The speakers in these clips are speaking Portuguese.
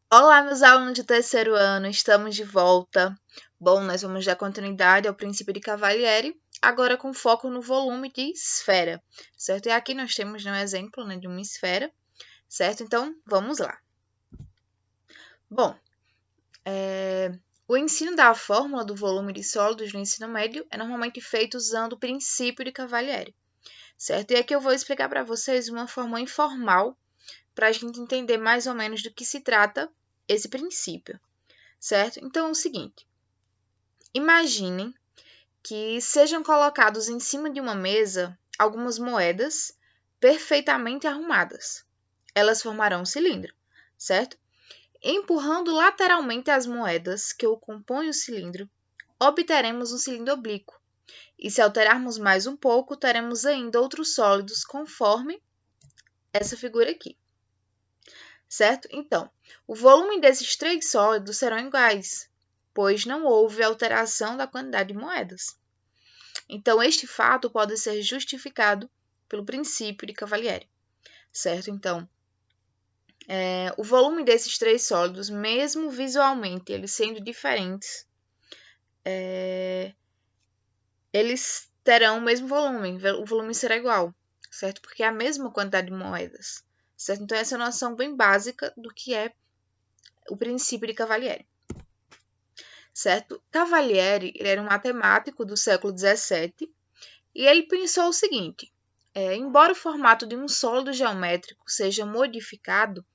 Olá, meus alunos de terceiro ano, estamos de volta. Bom, nós vamos dar continuidade ao princípio de Cavalieri, agora com foco no volume de esfera, certo? E aqui nós temos um exemplo, né, de uma esfera, certo? Então, vamos lá. Bom, o ensino da fórmula do volume de sólidos no ensino médio é normalmente feito usando o princípio de Cavalieri, certo? E aqui eu vou explicar para vocês uma forma informal para a gente entender mais ou menos do que se trata esse princípio, certo? Então, é o seguinte. Imaginem que sejam colocados em cima de uma mesa algumas moedas perfeitamente arrumadas. Elas formarão um cilindro, certo? Empurrando lateralmente as moedas que o compõem o cilindro, obteremos um cilindro oblíquo. E se alterarmos mais um pouco, teremos ainda outros sólidos conforme essa figura aqui, certo? Então, o volume desses três sólidos serão iguais, pois não houve alteração da quantidade de moedas. Então, este fato pode ser justificado pelo princípio de Cavalieri, certo? Então, o volume desses três sólidos, mesmo visualmente eles sendo diferentes, eles terão o mesmo volume, o volume será igual, certo? Porque é a mesma quantidade de moedas, certo? Então, essa é uma noção bem básica do que é o princípio de Cavalieri. Certo? Cavalieri ele era um matemático do século XVII e ele pensou o seguinte: embora o formato de um sólido geométrico seja modificado,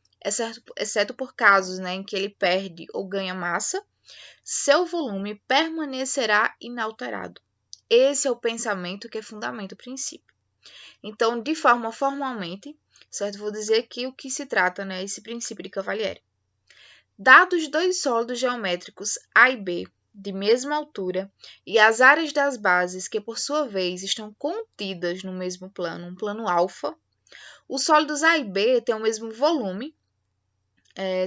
exceto por casos, né, em que ele perde ou ganha massa, seu volume permanecerá inalterado. Esse é o pensamento que fundamenta o princípio. Então, de forma formalmente, certo, vou dizer que o que se trata, né, esse princípio de Cavalieri. Dados dois sólidos geométricos A e B de mesma altura e as áreas das bases que, por sua vez, estão contidas no mesmo plano, um plano alfa, os sólidos A e B têm o mesmo volume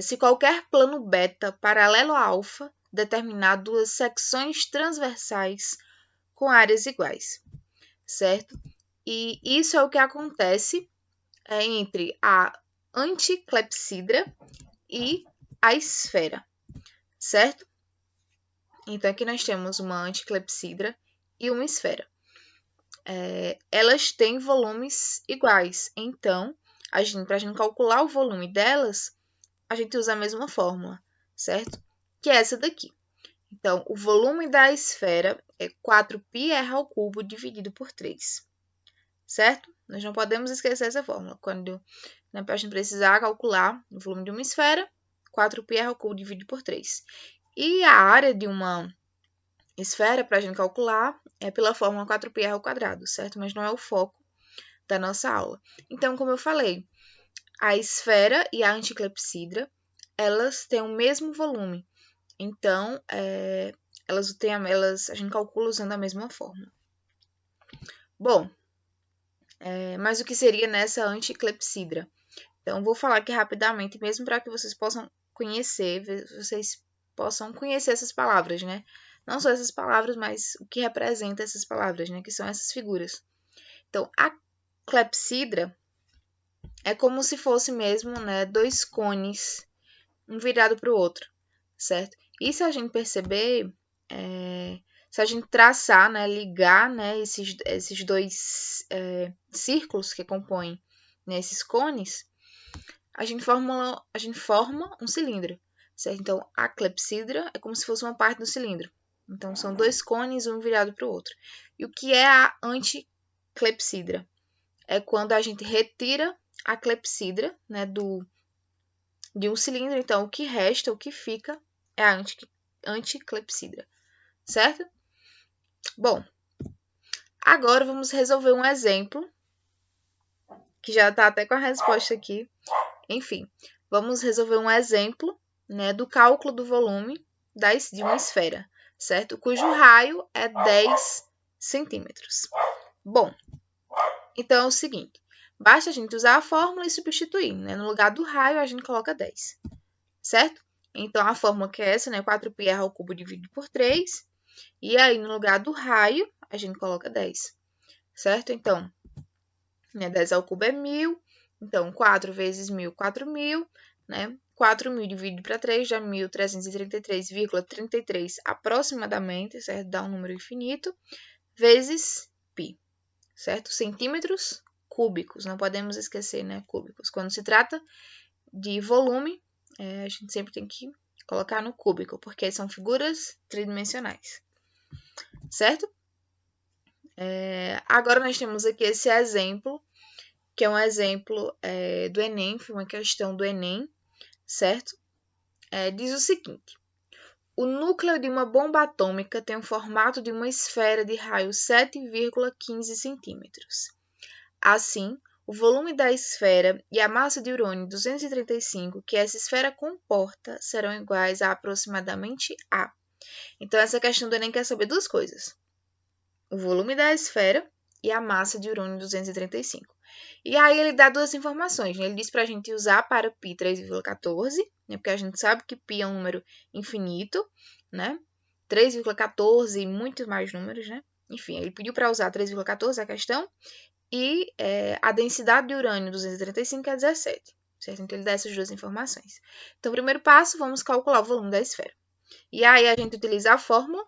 se qualquer plano beta paralelo a alfa determinar duas secções transversais com áreas iguais, certo? E isso é o que acontece entre a anticlepsidra e a esfera, certo? Então, aqui nós temos uma anticlepsidra e uma esfera. Elas têm volumes iguais, então, para a gente calcular o volume delas, a gente usa a mesma fórmula, certo? Que é essa daqui. Então, o volume da esfera é 4πr² dividido por 3, certo? Nós não podemos esquecer essa fórmula. Quando a gente precisar calcular o volume de uma esfera, 4πr³ dividido por 3. E a área de uma esfera, para a gente calcular, é pela fórmula 4πr², certo? Mas não é o foco da nossa aula. Então, como eu falei, a esfera e a anticlepsidra, elas têm o mesmo volume. Então, a gente calcula usando a mesma fórmula. Bom, mas o que seria nessa anticlepsidra? Então, vou falar aqui rapidamente, mesmo para que vocês possam conhecer essas palavras, né? Não só essas palavras, mas o que representa essas palavras, né? Que são essas figuras. Então, a clepsidra é como se fosse mesmo, né, dois cones, um virado para o outro, certo? E se a gente perceber, se a gente traçar, né, ligar, né, esses dois círculos que compõem, né, esses cones, a gente forma um cilindro, certo? Então, a clepsidra é como se fosse uma parte do cilindro. Então, são dois cones, um virado para o outro. E o que é a anticlepsidra? É quando a gente retira a clepsidra, né, de um cilindro. Então, o que resta, o que fica, é a anticlepsidra, certo? Bom, agora vamos resolver um exemplo, que já está até com a resposta aqui. Enfim, vamos resolver um exemplo, né, do cálculo do volume de uma esfera, certo? Cujo raio é 10 centímetros. Bom, então é o seguinte, basta a gente usar a fórmula e substituir, né? No lugar do raio, a gente coloca 10, certo? Então, a fórmula que é essa, né? 4πr² dividido por 3. E aí, no lugar do raio, a gente coloca 10, certo? Então, 10 ao cubo é 1000. Então, 4 vezes 1000, 4000, né? 4.000 dividido para 3 dá 1.333,33 aproximadamente, certo? Dá um número infinito, vezes π, certo? Centímetros cúbicos, não podemos esquecer, né? Cúbicos. Quando se trata de volume, a gente sempre tem que colocar no cúbico, porque são figuras tridimensionais, certo? Agora nós temos aqui esse exemplo, que é um exemplo do Enem, foi uma questão do Enem, certo? Diz o seguinte: o núcleo de uma bomba atômica tem o formato de uma esfera de raio 7,15 centímetros. Assim, o volume da esfera e a massa de urânio 235 que essa esfera comporta serão iguais a aproximadamente A. Então, essa questão do Enem quer saber duas coisas: o volume da esfera e a massa de urânio 235. E aí ele dá duas informações, né? Ele diz para a gente usar para π 3,14, né? Porque a gente sabe que π é um número infinito, né? 3,14 e muitos mais números, né? Enfim, ele pediu para usar 3,14 a questão, e a densidade de urânio 235 é 17, certo? Então ele dá essas duas informações. Então, primeiro passo, vamos calcular o volume da esfera. E aí a gente utiliza a fórmula,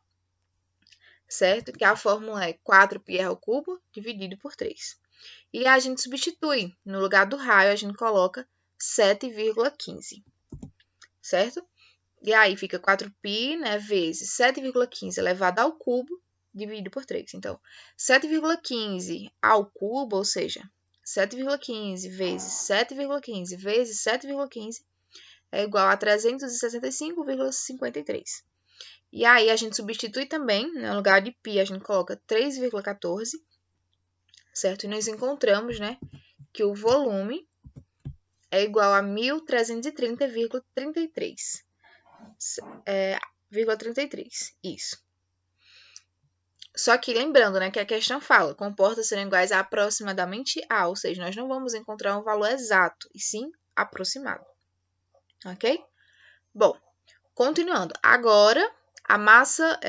certo? Que a fórmula é 4πr² dividido por 3. E a gente substitui, no lugar do raio, a gente coloca 7,15, certo? E aí fica 4π, né, vezes 7,15 elevado ao cubo, dividido por 3. Então, 7,15 ao cubo, ou seja, 7,15 vezes 7,15 vezes 7,15 é igual a 365,53. E aí, a gente substitui também, no lugar de π, a gente coloca 3,14, certo? E nós encontramos, né, que o volume é igual a 1.330,33. 33, isso. Só que lembrando, né, que a questão fala, comporta serem iguais a aproximadamente A, ou seja, nós não vamos encontrar um valor exato, e sim aproximado. Ok? Bom, continuando. Agora, a massa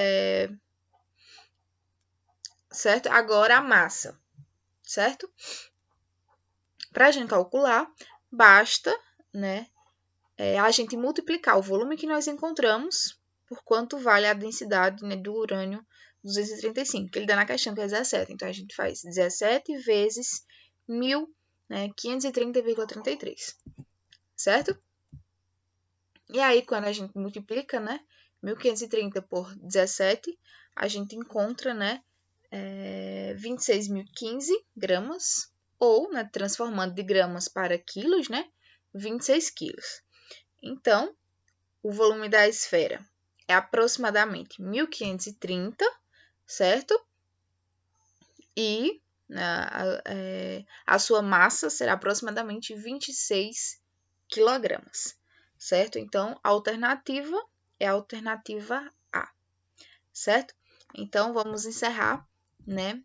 certo? Agora a massa, certo? Para a gente calcular, basta, né, a gente multiplicar o volume que nós encontramos por quanto vale a densidade, né, do urânio 235, que ele dá na questão que é 17. Então, a gente faz 17 vezes 1.000, né, 530,33, certo? E aí, quando a gente multiplica, né, 1.530 por 17, a gente encontra, né, 26.015 gramas, ou, né, transformando de gramas para quilos, né, 26 quilos. Então, o volume da esfera é aproximadamente 1.530, certo? E a sua massa será aproximadamente 26 quilogramas, certo? Então, a alternativa é a alternativa A, certo? Então, vamos encerrar, né,